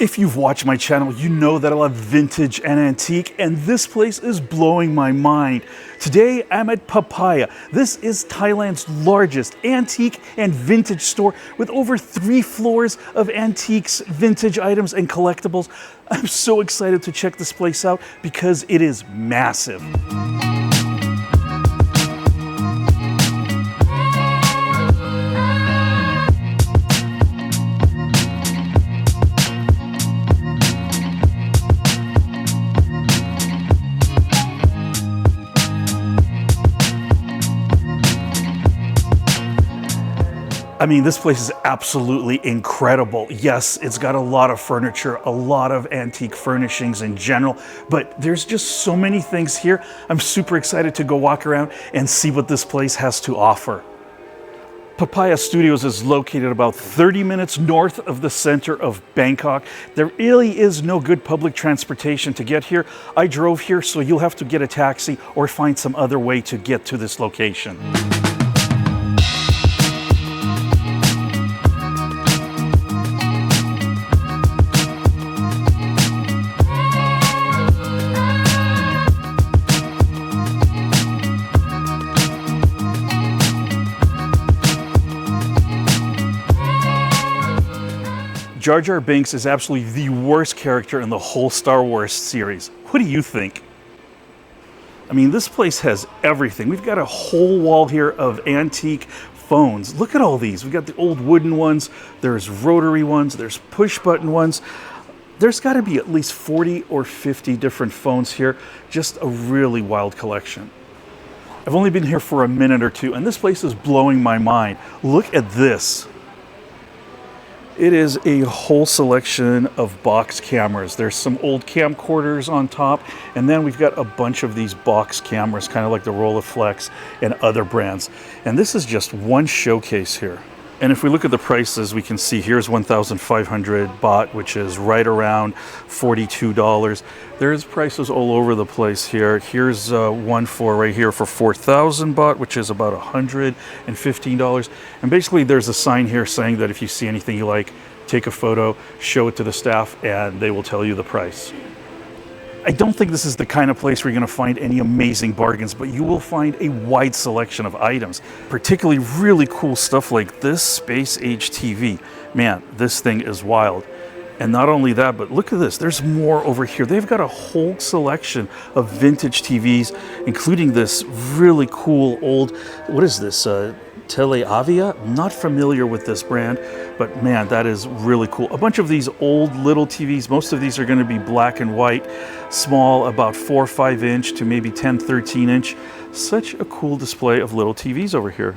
If you've watched my channel, you know that I love vintage and antique, and this place is blowing my mind. Today, I'm at Papaya. This is Thailand's largest antique and vintage store with over 3 floors of antiques, vintage items, and collectibles. I'm so excited to check this place out because it is massive. I mean, this place is absolutely incredible. Yes, it's got a lot of furniture, a lot of antique furnishings in general, but there's just so many things here. I'm super excited to go walk around and see what this place has to offer. Papaya Studios is located about 30 minutes north of the center of Bangkok. There really is no good public transportation to get here. I drove here, so you'll have to get a taxi or find some other way to get to this location. Jar Jar Binks is absolutely the worst character in the whole Star Wars series. What do you think? I mean, this place has everything. We've got a whole wall here of antique phones. Look at all these. We've got the old wooden ones, there's rotary ones, there's push button ones. There's got to be at least 40 or 50 different phones here. Just a really wild collection. I've only been here for a minute or two, and this place is blowing my mind. Look at this. It is a whole selection of box cameras. There's some old camcorders on top, and then we've got a bunch of these box cameras, kind of like the Rolleiflex and other brands. And this is just one showcase here. And if we look at the prices, we can see here's 1,500 baht, which is right around $42. There's prices all over the place here. Here's one for right here for 4,000 baht, which is about $115. And basically there's a sign here saying that if you see anything you like, take a photo, show it to the staff, and they will tell you the price. I don't think this is the kind of place where you're going to find any amazing bargains, but you will find a wide selection of items, particularly really cool stuff like this space age TV. Man, this thing is wild. And not only that, but look at this. There's more over here. They've got a whole selection of vintage TVs, including this really cool old, what is this? Teleavia? I'm not familiar with this brand, but man, that is really cool. A bunch of these old little TVs, most of these are going to be black and white, small, about 4 or 5 inch to maybe 10, 13 inch. Such a cool display of little TVs over here.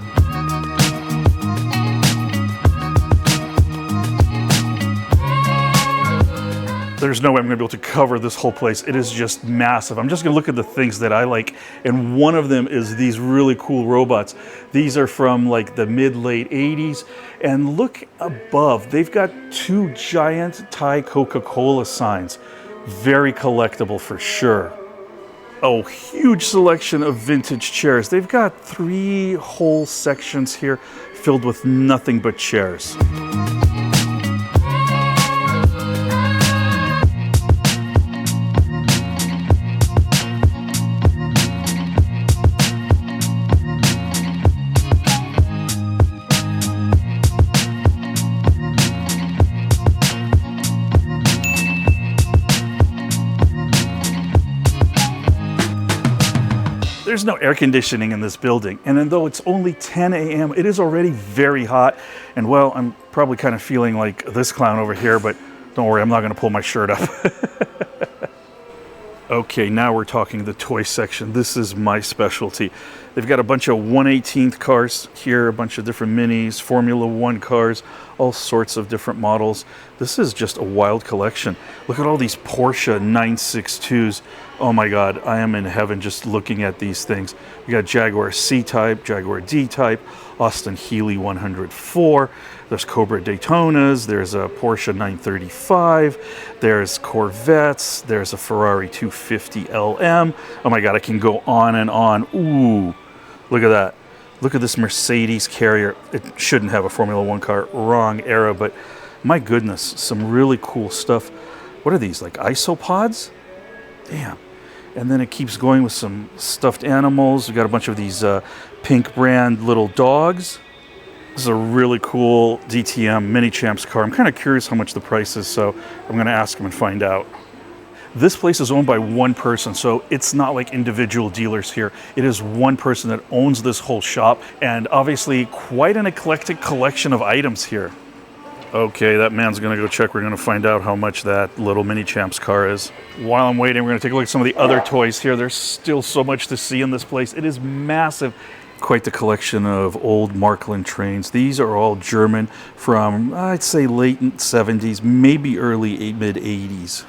There's no way I'm going to be able to cover this whole place. It is just massive. I'm just going to look at the things that I like, and one of them is these really cool robots. These are from like the mid-late 80s, and look above. They've got 2 giant Thai Coca-Cola signs. Very collectible for sure. Oh, huge selection of vintage chairs. They've got 3 whole sections here filled with nothing but chairs. There's no air conditioning in this building, and then though it's only 10 a.m., it is already very hot. And well, I'm probably kind of feeling like this clown over here, but don't worry, I'm not going to pull my shirt up. Okay, now we're talking the toy section. This is my specialty. They've got a bunch of 1/18 cars here, a bunch of different minis, Formula 1 cars, all sorts of different models. This is just a wild collection. Look at all these Porsche 962s. Oh my God, I am in heaven just looking at these things. We got Jaguar C-Type, Jaguar D-Type, Austin Healey 104. There's Cobra Daytonas, there's a Porsche 935, there's Corvettes, there's a Ferrari 250 LM. Oh my God, I can go on and on. Ooh, look at that. Look at this Mercedes Carrier. It shouldn't have a Formula 1 car, wrong era, but My goodness, some really cool stuff. What are these, like isopods? Damn. And then it keeps going with some stuffed animals. We've got a bunch of these pink brand little dogs. This is a really cool DTM Mini Champs car. I'm kind of curious how much the price is, so I'm going to ask him and find out. This place is owned by one person, so it's not like individual dealers here. It is one person that owns this whole shop, and obviously quite an eclectic collection of items here. Okay, that man's gonna go check. We're gonna find out how much that little Mini Champs car is. While I'm waiting, we're gonna take a look at some of the other toys here. There's still so much to see in this place. It is massive. Quite the collection of old Markland trains. These are all German from, I'd say, late 70s, maybe early mid 80s.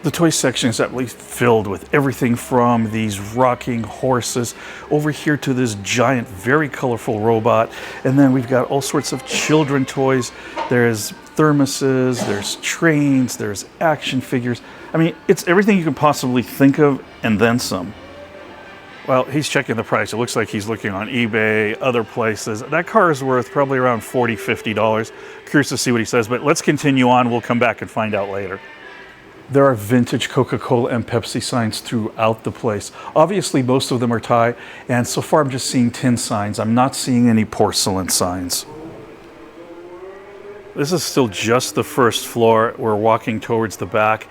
The toy section is absolutely filled with everything from these rocking horses over here to this giant, very colorful robot. And then we've got all sorts of children toys. There's thermoses, there's trains, there's action figures. I mean, it's everything you can possibly think of and then some. Well, he's checking the price. It looks like he's looking on eBay, other places. That car is worth probably around $40, $50. Curious to see what he says, but let's continue on. We'll come back and find out later. There are vintage Coca-Cola and Pepsi signs throughout the place. Obviously, most of them are Thai, and so far I'm just seeing tin signs. I'm not seeing any porcelain signs. This is still just the first floor. We're walking towards the back,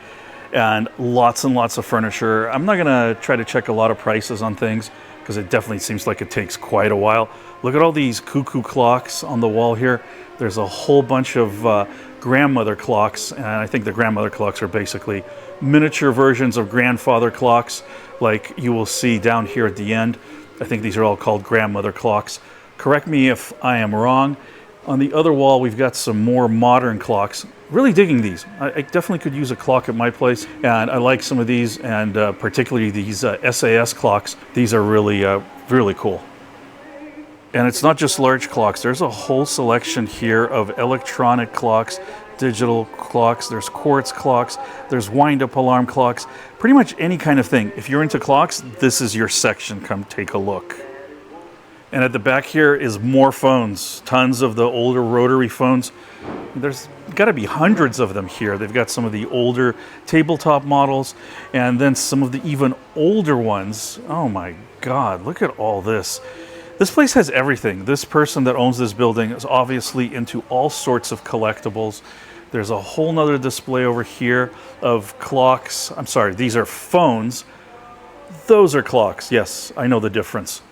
and lots of furniture. I'm not gonna try to check a lot of prices on things, because it definitely seems like it takes quite a while. Look at all these cuckoo clocks on the wall here. There's a whole bunch of grandmother clocks, and I think the grandmother clocks are basically miniature versions of grandfather clocks, like you will see down here at the end. I think these are all called grandmother clocks. Correct me if I am wrong. On the other wall, we've got some more modern clocks. Really digging these. I definitely could use a clock at my place, and I like some of these, and particularly these SAS clocks. These are really cool. And it's not just large clocks. There's a whole selection here of electronic clocks, digital clocks, there's quartz clocks, there's wind-up alarm clocks, pretty much any kind of thing. If you're into clocks, this is your section. Come take a look. And at the back here is more phones, tons of the older rotary phones. There's got to be hundreds of them here. They've got some of the older tabletop models, and then some of the even older ones. Oh my God, look at all this. This place has everything. This person that owns this building is obviously into all sorts of collectibles. There's a whole nother display over here of clocks. I'm sorry, these are phones. Those are clocks. Yes, I know the difference.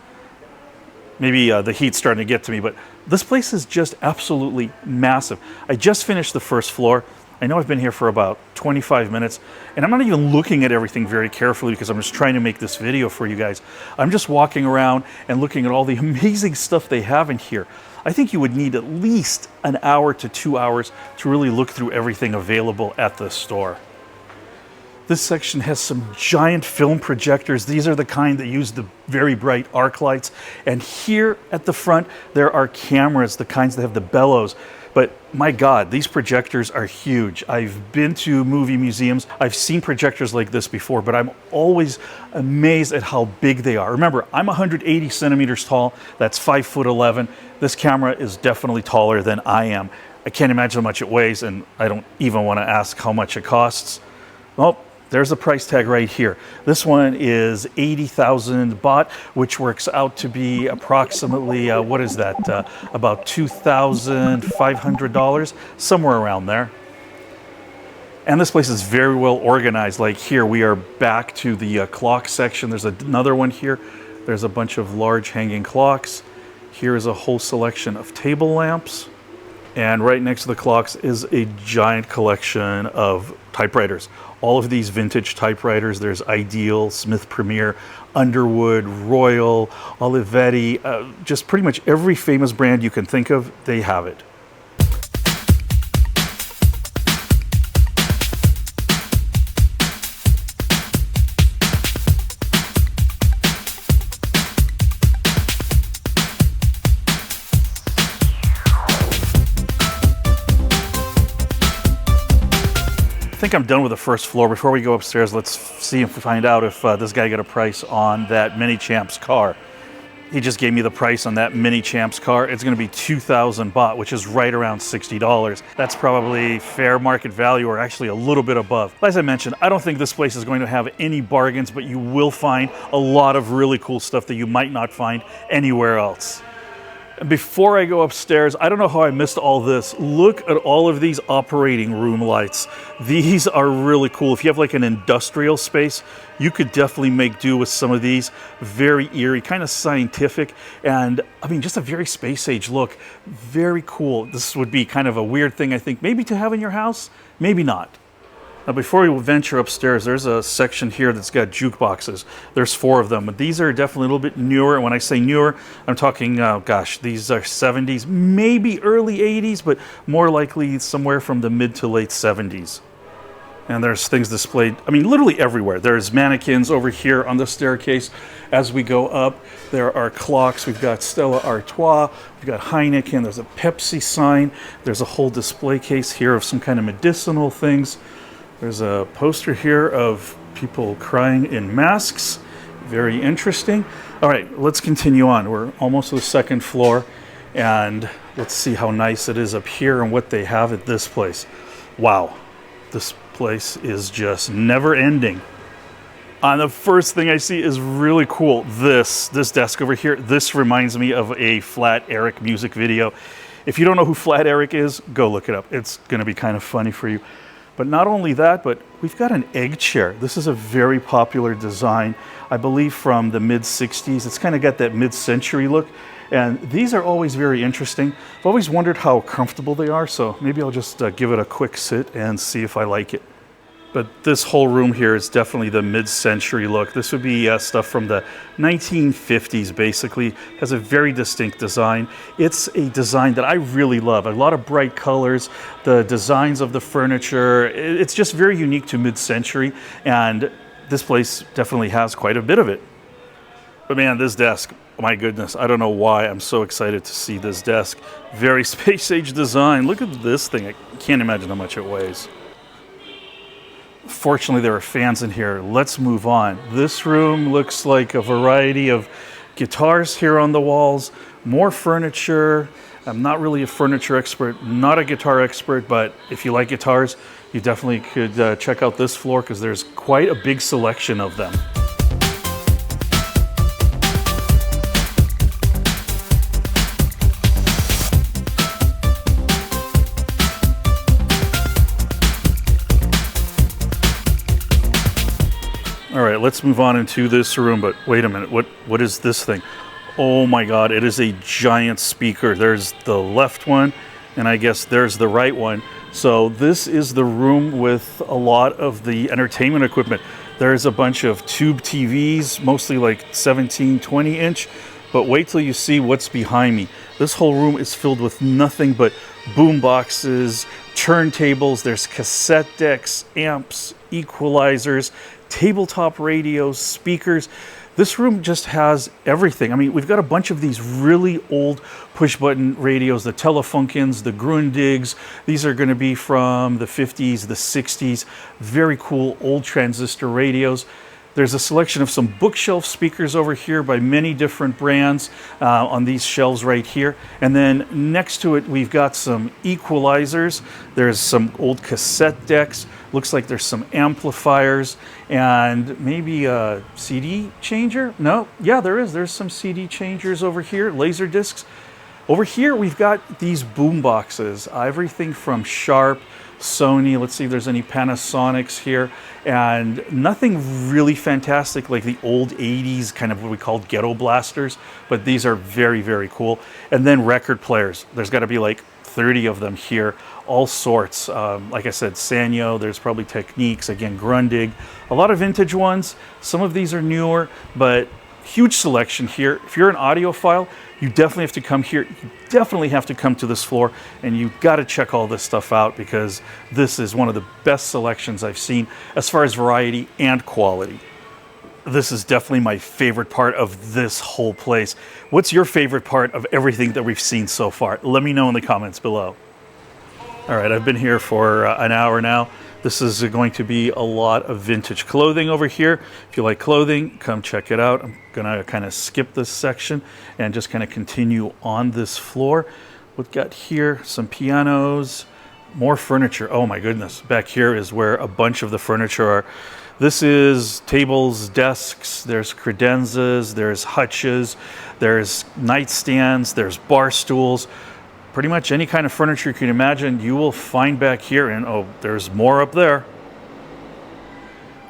Maybe the heat's starting to get to me, but this place is just absolutely massive. I just finished the first floor. I know I've been here for about 25 minutes, and I'm not even looking at everything very carefully because I'm just trying to make this video for you guys. I'm just walking around and looking at all the amazing stuff they have in here. I think you would need at least an hour to 2 hours to really look through everything available at the store. This section has some giant film projectors. These are the kind that use the very bright arc lights. And here at the front, there are cameras, the kinds that have the bellows. But my God, these projectors are huge. I've been to movie museums. I've seen projectors like this before, but I'm always amazed at how big they are. Remember, I'm 180 centimeters tall. That's 5'11". This camera is definitely taller than I am. I can't imagine how much it weighs, and I don't even want to ask how much it costs. Well, there's the price tag right here. This one is 80,000 baht, which works out to be approximately, what is that? About $2,500, somewhere around there. And this place is very well organized. Like here, we are back to the clock section. There's another one here. There's a bunch of large hanging clocks. Here is a whole selection of table lamps. And right next to the clocks is a giant collection of typewriters. All of these vintage typewriters. There's Ideal, Smith Premier, Underwood, Royal, Olivetti, just pretty much every famous brand you can think of, they have it. I think I'm done with the first floor. Before we go upstairs, let's see if we find out if this guy got a price on that Mini Champs car. he just gave me the price on that mini champs car. It's going to be 2,000 baht, which is right around $60. That's probably fair market value, or actually a little bit above. As I mentioned, I don't think this place is going to have any bargains, but you will find a lot of really cool stuff that you might not find anywhere else. Before I go upstairs, I don't know how I missed all this. Look at all of these operating room lights. These are really cool. If you have like an industrial space, you could definitely make do with some of these. Very eerie, kind of scientific, and I mean, just a very space age look. Very cool. This would be kind of a weird thing, I think, maybe to have in your house, maybe not. Now, before we venture upstairs, there's a section here that's got jukeboxes. There's 4 of them. But these are definitely a little bit newer. And when I say newer, I'm talking, gosh, these are 70s, maybe early 80s, but more likely somewhere from the mid to late 70s. And there's things displayed, I mean, literally everywhere. There's mannequins over here on the staircase. As we go up, there are clocks. We've got Stella Artois. We've got Heineken. There's a Pepsi sign. There's a whole display case here of some kind of medicinal things. There's a poster here of people crying in masks. Very interesting. All right, let's continue on. We're almost to the 2nd floor, and let's see how nice it is up here and what they have at this place. Wow, this place is just never ending. The first thing I see is really cool. This desk over here, this reminds me of a Flat Eric music video. If you don't know who Flat Eric is, go look it up. It's gonna be kind of funny for you. But not only that, but we've got an egg chair. This is a very popular design, I believe from the mid-60s. It's kind of got that mid-century look. And these are always very interesting. I've always wondered how comfortable they are, so maybe I'll just give it a quick sit and see if I like it. But this whole room here is definitely the mid-century look. This would be stuff from the 1950s, basically. Has a very distinct design. It's a design that I really love. A lot of bright colors, the designs of the furniture. It's just very unique to mid-century, and this place definitely has quite a bit of it. But man, this desk, my goodness, I don't know why I'm so excited to see this desk. Very space-age design. Look at this thing. I can't imagine how much it weighs. Fortunately, there are fans in here. Let's move on. This room looks like a variety of guitars here on the walls, more furniture. I'm not really a furniture expert, not a guitar expert, but if you like guitars, you definitely could check out this floor because there's quite a big selection of them. All right, let's move on into this room, but wait a minute, what is this thing? Oh my God, it is a giant speaker. There's the left one, and I guess there's the right one. So this is the room with a lot of the entertainment equipment. There's a bunch of tube TVs, mostly like 17, 20 inch, but wait till you see what's behind me. This whole room is filled with nothing but boom boxes, turntables, there's cassette decks, amps, equalizers, tabletop radios, speakers. This room just has everything. I mean, we've got a bunch of these really old push-button radios, the Telefunkens, the Grundigs. These are going to be from the 50s, the 60s. Very cool old transistor radios. There's a selection of some bookshelf speakers over here by many different brands on these shelves right here. And then next to it, we've got some equalizers. There's some old cassette decks. Looks like there's some amplifiers and maybe a CD changer. No, yeah, there is. There's some CD changers over here, laser discs. Over here, we've got these boom boxes, everything from Sharp, Sony, let's see if there's any Panasonics here, and nothing really fantastic like the old 80s, kind of what we called ghetto blasters, but these are very, very cool. And then record players. There's got to be like 30 of them here, all sorts. Like I said, Sanyo, there's probably Techniques, again, Grundig, a lot of vintage ones. Some of these are newer, but huge selection here. If you're an audiophile, you definitely have to come here. You definitely have to come to this floor, and you've got to check all this stuff out because this is one of the best selections I've seen as far as variety and quality. This is definitely my favorite part of this whole place. What's your favorite part of everything that we've seen so far? Let me know in the comments below. All right, I've been here for an hour now. This is going to be a lot of vintage clothing over here. If you like clothing, come check it out. I'm gonna kind of skip this section and just kind of continue on this floor. We've got here some pianos, more furniture. Oh my goodness. Back here is where a bunch of the furniture are. This is tables, desks, there's credenzas, there's hutches, there's nightstands, there's bar stools. Pretty much any kind of furniture you can imagine, you will find back here. And oh, there's more up there.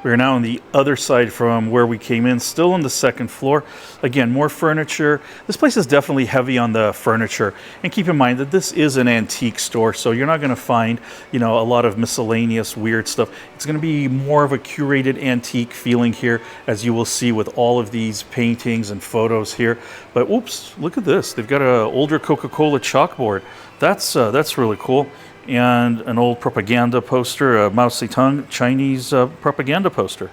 We're now on the other side from where we came in, still on the second floor. Again, more furniture. This place is definitely heavy on the furniture. And keep in mind that this is an antique store, so you're not going to find, a lot of miscellaneous weird stuff. It's going to be more of a curated antique feeling here, as you will see with all of these paintings and photos here. But oops, look at this. They've got an older Coca-Cola chalkboard. That's really cool. And an old propaganda poster, a Mao Zedong Chinese propaganda poster.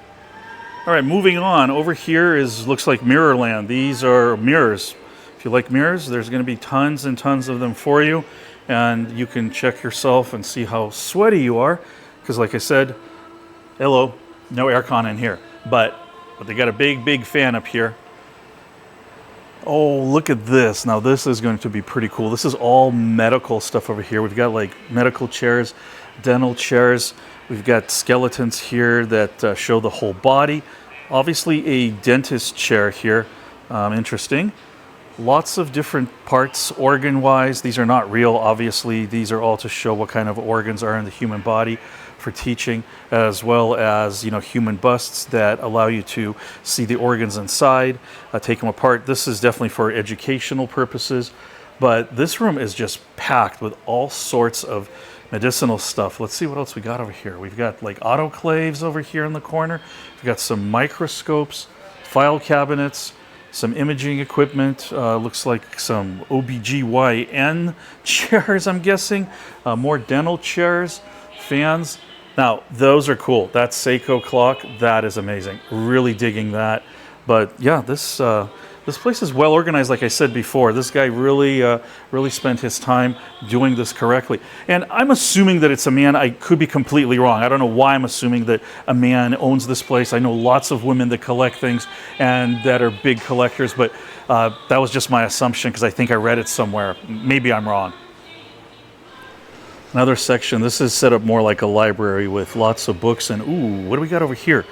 All right, moving on. Over here looks like Mirrorland. These are mirrors. If you like mirrors, there's going to be tons and tons of them for you. And you can check yourself and see how sweaty you are. Because like I said, hello, no aircon in here. But they got a big fan up here. Oh, look at this. Now this is going to be pretty cool. This is all medical stuff over here. We've got like medical chairs, dental chairs. We've got skeletons here that show the whole body. Obviously a dentist chair here. Interesting. Lots of different parts organ-wise. These are not real, obviously. These are all to show what kind of organs are in the human body for teaching, as well as human busts that allow you to see the organs inside, take them apart. This is definitely for educational purposes, but this room is just packed with all sorts of medicinal stuff. Let's see what else we got over here. We've got like autoclaves over here in the corner. We've got some microscopes, file cabinets, some imaging equipment, looks like some OBGYN chairs, I'm guessing, more dental chairs, fans. Now, those are cool. That Seiko clock, that is amazing. Really digging that. But yeah, this place is well organized, like I said before. This guy really spent his time doing this correctly. And I'm assuming that it's a man. I could be completely wrong. I don't know why I'm assuming that a man owns this place. I know lots of women that collect things and that are big collectors, but that was just my assumption because I think I read it somewhere. Maybe I'm wrong. Another section. This is set up more like a library with lots of books. And ooh, what do we got over here?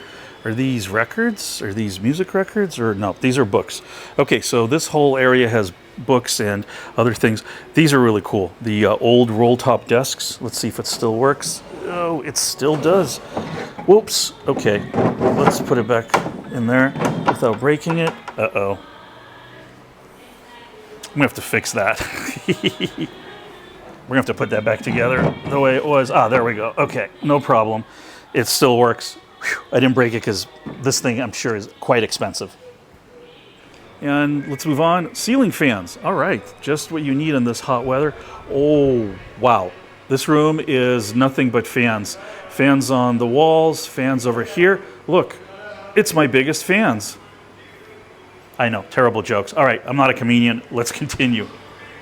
Are these records? Are these music records? Or no, these are books. Okay, so this whole area has books and other things. These are really cool. The old roll-top desks. Let's see if it still works. Oh, it still does. Whoops. Okay, let's put it back in there without breaking it. Uh-oh. I'm gonna have to fix that. We're gonna have to put that back together the way it was. Ah, there we go. Okay, no problem. It still works. Whew. I didn't break it because this thing, I'm sure, is quite expensive. And let's move on. Ceiling fans. All right, just what you need in this hot weather. Oh, wow. This room is nothing but fans. Fans on the walls, fans over here. Look, it's my biggest fans. I know, terrible jokes. All right, I'm not a comedian. Let's continue.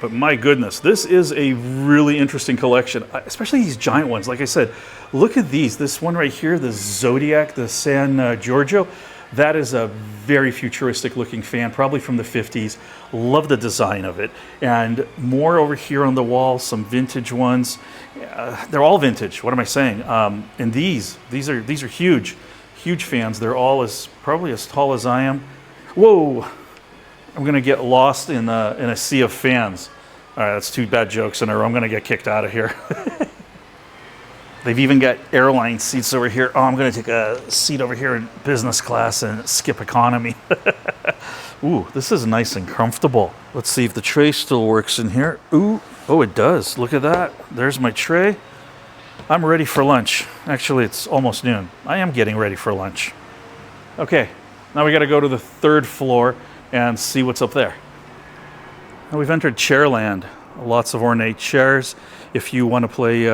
But my goodness, this is a really interesting collection, especially these giant ones. Like I said, look at these. This one right here, the Zodiac, the San Giorgio. That is a very futuristic looking fan, probably from the 50s. Love the design of it. And more over here on the wall, some vintage ones. They're all vintage. What am I saying? And these are huge, huge fans. They're all probably as tall as I am. Whoa! I'm gonna get lost in a sea of fans. All right, that's two bad jokes in a row. I'm gonna get kicked out of here. They've even got airline seats over here. Oh, I'm gonna take a seat over here in business class and skip economy. Ooh, this is nice and comfortable. Let's see if the tray still works in here. Ooh, oh, it does. Look at that. There's my tray. I'm ready for lunch. Actually, it's almost noon. I am getting ready for lunch. Okay, now we gotta go to the third floor and see what's up there. Now we've entered Chairland. Lots of ornate chairs. If you want to play,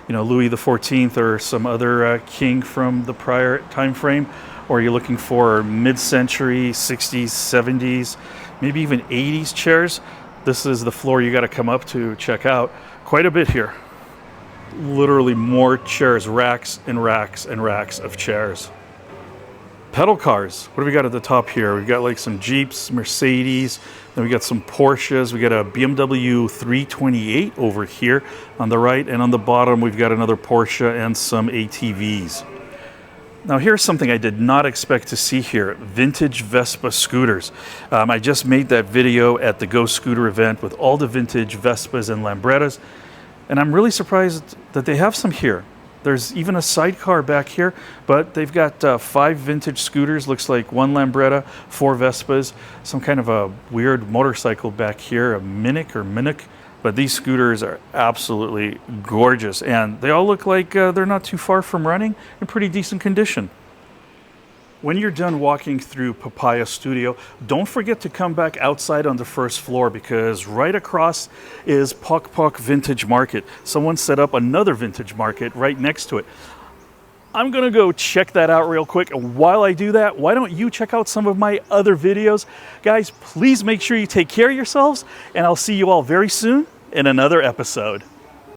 Louis XIV or some other king from the prior time frame, or you're looking for mid-century, 60s, 70s, maybe even 80s chairs, this is the floor you got to come up to check out. Quite a bit here. literally more chairs, racks and racks and racks of chairs. Pedal cars. What do we got at the top here? We've got like some Jeeps, Mercedes, then we got some Porsches. We got a BMW 328 over here on the right, and on the bottom we've got another Porsche and some ATVs. Now here's something I did not expect to see here, vintage Vespa scooters. I just made that video at the Go Scooter event with all the vintage Vespas and Lambrettas, and I'm really surprised that they have some here. There's even a sidecar back here, but they've got 5 vintage scooters, looks like 1 Lambretta, 4 Vespas, some kind of a weird motorcycle back here, a Minic. But these scooters are absolutely gorgeous, and they all look like they're not too far from running, in pretty decent condition. When you're done walking through Papaya Studio, don't forget to come back outside on the first floor, because right across is Pok Pok Vintage Market. Someone set up another vintage market right next to it. I'm gonna go check that out real quick. And while I do that, why don't you check out some of my other videos? Guys, please make sure you take care of yourselves, and I'll see you all very soon in another episode.